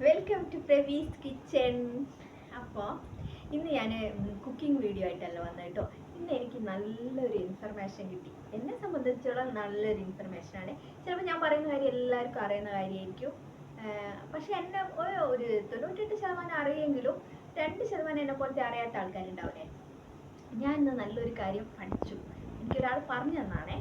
Welcome to പ്രവീസ് kitchen. അപ്പോൾ ഇന്ന് ഞാൻ കുക്കിംഗ് വീഡിയോ ആയിട്ടല്ല വന്നത് കേട്ടോ. ഇന്ന് എനിക്ക് നല്ലൊരു ഇൻഫർമേഷൻ കിട്ടി. എന്നെ സംബന്ധിച്ചുള്ള നല്ലൊരു ഇൻഫർമേഷനാണ്. ചിലപ്പോൾ ഞാൻ പറയുന്ന കാര്യം എല്ലാവർക്കും അറിയുന്ന കാര്യമായിരിക്കും. പക്ഷെ എന്നെ ഒരു 98% അറിയെങ്കിലും 2% എന്നെ പോലത്തെ അറിയാത്ത ആൾക്കാരുണ്ടാവില്ലേ. ഞാൻ ഇന്ന് നല്ലൊരു കാര്യം പഠിച്ചു. എനിക്കൊരാൾ പറഞ്ഞു തന്നാണേ,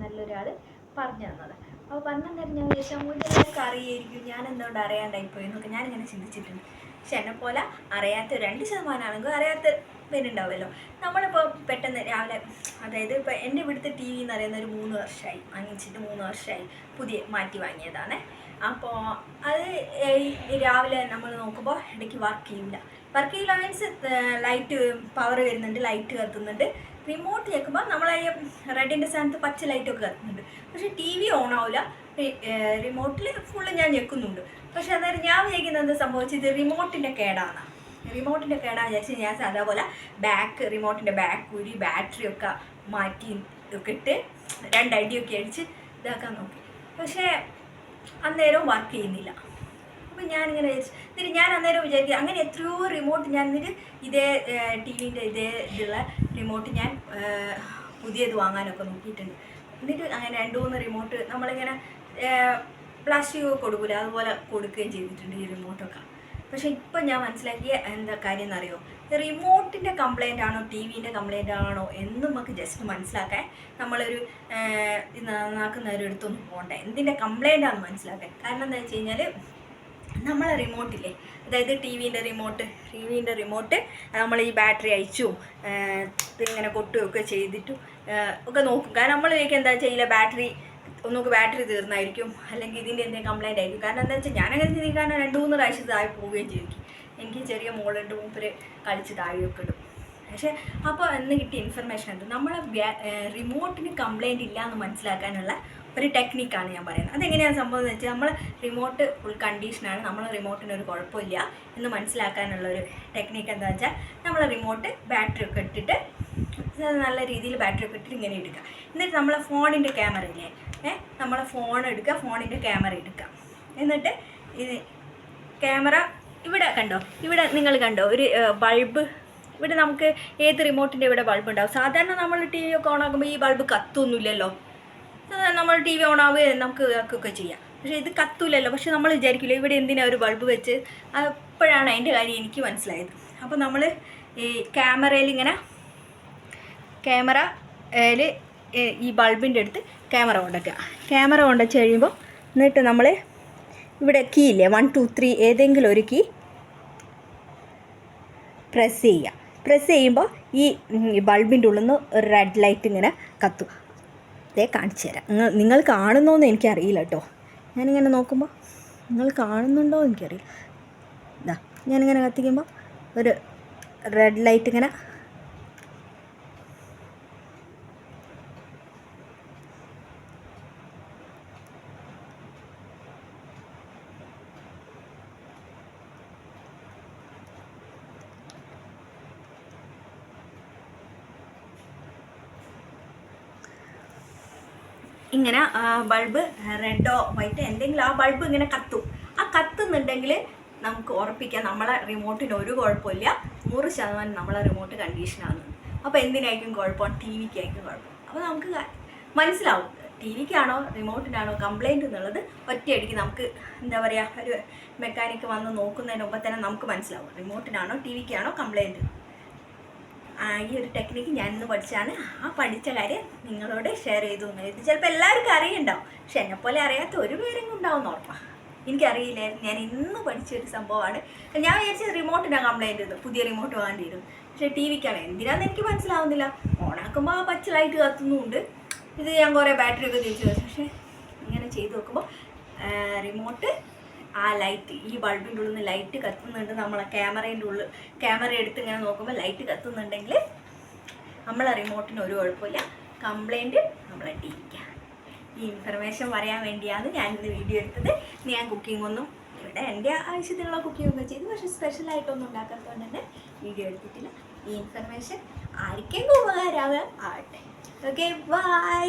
നല്ലൊരാൾ പറഞ്ഞു തന്നത്. അപ്പോൾ പറഞ്ഞു തന്നിട്ട് ഞാൻ വിചാരിച്ചാൽ എല്ലാവർക്കും അറിയായിരിക്കും, ഞാൻ എന്തുകൊണ്ട് അറിയാണ്ടായിപ്പോയി എന്നൊക്കെ ഞാനിങ്ങനെ ചിന്തിച്ചിട്ടുണ്ട്. പക്ഷെ എന്നെപ്പോലെ അറിയാത്ത 2% ആണെങ്കിൽ അറിയാത്ത പേരുണ്ടാവുമല്ലോ. നമ്മളിപ്പോൾ പെട്ടെന്ന് രാവിലെ, അതായത് ഇപ്പോൾ എൻ്റെ ഇവിടുത്തെ ടി വി എന്ന് പറയുന്ന ഒരു 3 വർഷമായി, വാങ്ങിച്ചിട്ട് 3 വർഷമായി, പുതിയ മാറ്റി വാങ്ങിയതാണ്. അപ്പോൾ അത് രാവിലെ നമ്മൾ നോക്കുമ്പോൾ ഇടയ്ക്ക് വർക്ക് ചെയ്യില്ല മീൻസ് ലൈറ്റ് പവർ വരുന്നുണ്ട്, ലൈറ്റ് കത്തുന്നുണ്ട്. റിമോട്ട് ഞെക്കുമ്പോൾ നമ്മളെ റെഡിൻ്റെ സ്ഥാനത്ത് പച്ച ലൈറ്റൊക്കെ കത്തുന്നുണ്ട്. പക്ഷേ ടി വി ഓൺ ആവില്ല. റിമോട്ടിൽ ഫുള്ള് ഞാൻ ഞെക്കുന്നുണ്ട്. പക്ഷെ അന്നേരം ഞാൻ വിചാരിക്കുന്നത് എന്താ സംഭവിച്ചത്, റിമോട്ടിൻ്റെ കേടാണ്. റിമോട്ടിൻ്റെ കേടാന്ന് വിചാരിച്ച് ഞാൻ അതേപോലെ റിമോട്ടിൻ്റെ ബാക്ക് ഊരി ബാറ്ററിയൊക്കെ മാറ്റി ഒക്കെ ഇട്ട് 2 അടിയൊക്കെ അടിച്ച് ഇതാക്കാൻ നോക്കി. പക്ഷേ അന്നേരം വർക്ക് ചെയ്യുന്നില്ല. അപ്പം ഞാനിങ്ങനെ എന്നിട്ട് ഞാൻ അന്നേരം വിചാരിക്കുക, അങ്ങനെ എത്രയോ റിമോട്ട് ഞാൻ എന്നിട്ട് ഇതേ ടി വിൻ്റെ ഇതേ ഇതുള്ള റിമോട്ട് ഞാൻ പുതിയത് വാങ്ങാനൊക്കെ നോക്കിയിട്ടുണ്ട്. എന്നിട്ട് അങ്ങനെ 2-3 റിമോട്ട് നമ്മളിങ്ങനെ പ്ലാസ്റ്റിക് കൊടുക്കില്ല, അതുപോലെ കൊടുക്കുകയും ചെയ്തിട്ടുണ്ട് ഈ റിമോട്ടൊക്കെ. പക്ഷേ ഇപ്പം ഞാൻ മനസ്സിലാക്കിയ എന്താ കാര്യം എന്നറിയോ, റിമോട്ടിൻ്റെ കംപ്ലയിൻ്റ് ആണോ ടി വിൻ്റെ കംപ്ലയിൻ്റ് ആണോ എന്ന് നമുക്ക് ജസ്റ്റ് മനസ്സിലാക്കാൻ നമ്മളൊരു നന്നാക്കുന്നവരെടുത്തൊന്നും പോകണ്ടേ, എന്തിൻ്റെ കംപ്ലയിൻ്റ് ആണെന്ന് മനസ്സിലാക്കാൻ. കാരണം എന്താ വെച്ച് കഴിഞ്ഞാൽ, നമ്മളെ റിമോട്ടില്ലേ, അതായത് ടി വിൻ്റെ റിമോട്ട് നമ്മൾ ഈ ബാറ്ററി അയച്ചു ഇതിങ്ങനെ കൊട്ടുകയൊക്കെ ചെയ്തിട്ടും ഒക്കെ നോക്കും. കാരണം നമ്മൾ ചോദിക്കുക എന്താ ചെയ്യില്ല, ബാറ്ററി തീർന്നായിരിക്കും, അല്ലെങ്കിൽ ഇതിൻ്റെ എന്തെങ്കിലും കംപ്ലയിൻ്റ് ആയിരിക്കും. കാരണം എന്താ വെച്ചാൽ ഞാനങ്ങനെ ചിന്തിക്കാൻ 2-3 പ്രാവശ്യം താഴെ പോവുകയും ചെയ്യും. എനിക്ക് ചെറിയ മോളുണ്ട്, മൂപ്പര് കളിച്ച് താഴെയൊക്കെ ഇടും. പക്ഷേ അപ്പോൾ എന്ന് കിട്ടിയ ഇൻഫർമേഷൻ ഉണ്ട്, നമ്മളെ റിമോട്ടിന് കംപ്ലയിൻ്റ് ഇല്ല എന്ന് മനസ്സിലാക്കാനുള്ള ഒരു ടെക്നിക്കാണ് ഞാൻ പറയുന്നത്. അതെങ്ങനെയാണ് സംഭവം എന്ന് വെച്ചാൽ, നമ്മൾ റിമോട്ട് ഫുൾ കണ്ടീഷനാണ്, നമ്മൾ റിമോട്ടിനൊരു കുഴപ്പമില്ല എന്ന് മനസ്സിലാക്കാനുള്ളൊരു ടെക്നിക്ക് എന്താ വെച്ചാൽ, നമ്മൾ റിമോട്ട് ബാറ്ററി ഒക്കെ ഇട്ടിട്ട് നല്ല രീതിയിൽ ബാറ്ററി ഒക്കെ ഇട്ടിട്ട് ഇങ്ങനെ എടുക്കുക. എന്നിട്ട് നമ്മളെ ഫോണിൻ്റെ ക്യാമറ ഇല്ലേ, നമ്മളെ ഫോൺ എടുക്കുക, ഫോണിൻ്റെ ക്യാമറ എടുക്കുക. എന്നിട്ട് ഇത് ക്യാമറ ഇവിടെ കണ്ടോ, ഇവിടെ നിങ്ങൾ കണ്ടോ ഒരു ബൾബ്, ഇവിടെ നമുക്ക് ഏത് റിമോട്ടിൻ്റെ ഇവിടെ ബൾബ് ഉണ്ടാവും. സാധാരണ നമ്മൾ ടി വി ഒക്കെ ഓൺ ആക്കുമ്പോൾ ഈ ബൾബ് കത്തൊന്നുമില്ലല്ലോ. നമ്മൾ ടി വി ഓൺ ആവുകയും നമുക്ക് ഇതൊക്കെ ചെയ്യാം. പക്ഷേ ഇത് കത്തൂലല്ലോ. പക്ഷെ നമ്മൾ വിചാരിക്കില്ല ഇവിടെ എന്തിനാ ഒരു ബൾബ് വെച്ച്. അപ്പോഴാണ് അതിൻ്റെ കാര്യം എനിക്ക് മനസ്സിലായത്. അപ്പോൾ നമ്മൾ ഈ ക്യാമറയിൽ ഈ ബൾബിൻ്റെ അടുത്ത് ക്യാമറ കൊണ്ടുവയ്ക്കുക. ക്യാമറ കൊണ്ടുവച്ച് കഴിയുമ്പോൾ എന്നിട്ട് നമ്മൾ ഇവിടെ കീ ഇല്ലേ, 1 2 3 ഏതെങ്കിലും ഒരു കീ പ്രസ് ചെയ്യുക. പ്രസ് ചെയ്യുമ്പോൾ ഈ ബൾബിൻ്റെ ഉള്ളിൽ നിന്ന് ഒരു റെഡ് ലൈറ്റ് ഇങ്ങനെ കത്തും. അതേ കാണിച്ചു തരാം. നിങ്ങൾ കാണുന്നോന്ന് എനിക്കറിയില്ല കേട്ടോ. ഞാനിങ്ങനെ നോക്കുമ്പോൾ നിങ്ങൾ കാണുന്നുണ്ടോ എനിക്കറിയില്ല. ഇതാ ഞാനിങ്ങനെ കത്തിക്കുമ്പോൾ ഒരു റെഡ് ലൈറ്റ് ഇങ്ങനെ ഇങ്ങനെ ബൾബ് റെഡോ വൈറ്റോ എന്തെങ്കിലും ആ ബൾബ് ഇങ്ങനെ കത്തും. ആ കത്തുന്നുണ്ടെങ്കിൽ നമുക്ക് ഉറപ്പിക്കാം നമ്മളെ റിമോട്ടിന് ഒരു കുഴപ്പമില്ല, 100% നമ്മളെ റിമോട്ട് കണ്ടീഷനാണ്. അപ്പോൾ എന്തിനായിരിക്കും കുഴപ്പം, ടി വിക്കായിരിക്കും കുഴപ്പം. അപ്പോൾ നമുക്ക് മനസ്സിലാവും ടി വിക്കാണോ റിമോട്ടിനാണോ കംപ്ലയിൻറ്റ് എന്നുള്ളത് ഒറ്റയടിക്ക് നമുക്ക് എന്താ പറയുക, ഒരു മെക്കാനിക്ക് വന്ന് നോക്കുന്നതിന് മുമ്പ് തന്നെ നമുക്ക് മനസ്സിലാവും റിമോട്ടിനാണോ ടി വിക്കാണോ കംപ്ലയിൻറ്റ്. ഈ ഒരു ടെക്നിക്ക് ഞാനിന്ന് പഠിച്ചാണ്. ആ പഠിച്ച കാര്യം നിങ്ങളോട് ഷെയർ ചെയ്തു. ഇത് ചിലപ്പോൾ എല്ലാവർക്കും അറിയുണ്ടാവും, പക്ഷെ എന്നെപ്പോലെ അറിയാത്ത ഒരു പേരെങ്കിലും ഉണ്ടാവും ഉറപ്പാണ്. എനിക്കറിയില്ലായിരുന്നു, ഞാൻ ഇന്ന് പഠിച്ചൊരു സംഭവമാണ്. ഞാൻ വിചാരിച്ചത് റിമോട്ടിനാണ് കംപ്ലയിൻറ്റ് ചെയ്തത്, പുതിയ റിമോട്ട് വേണ്ടി വരും. പക്ഷേ ടി വിക്കാണ്, എന്തിനാണെന്ന് എനിക്ക് മനസ്സിലാവുന്നില്ല. ഓണാക്കുമ്പോൾ ആ പച്ച ലൈറ്റ് കത്തുന്നുണ്ട്. ഇത് ഞാൻ കുറേ ബാറ്ററി ഒക്കെ തിരിച്ചു വെച്ചു. പക്ഷേ ഇങ്ങനെ ചെയ്ത് നോക്കുമ്പോൾ റിമോട്ട് ആ ലൈറ്റ്, ഈ ബൾബിൻ്റെ ഉള്ളിൽ നിന്ന് ലൈറ്റ് കത്തുന്നുണ്ട്. നമ്മളെ ക്യാമറ എടുത്ത് ഇങ്ങനെ നോക്കുമ്പോൾ ലൈറ്റ് കത്തുന്നുണ്ടെങ്കിൽ നമ്മളെ റിമോട്ടിന് ഒരു കുഴപ്പമില്ല, കംപ്ലയിൻറ്റ് നമ്മളെ ടി വിക്കാണ്. ഈ ഇൻഫർമേഷൻ പറയാൻ വേണ്ടിയാണ് ഞാനിന്ന് വീഡിയോ എടുത്തത്. ഞാൻ കുക്കിങ്ങൊന്നും ഇവിടെ എൻ്റെ ആവശ്യത്തിനുള്ള കുക്കിങ്ങൊക്കെ ചെയ്തു, പക്ഷേ സ്പെഷ്യലായിട്ടൊന്നും ഉണ്ടാക്കാത്തതുകൊണ്ട് തന്നെ വീഡിയോ എടുത്തിട്ടില്ല. ഈ ഇൻഫർമേഷൻ ആർക്കെങ്കിലും ഉപകാരമാകട്ടെ. Okay, by.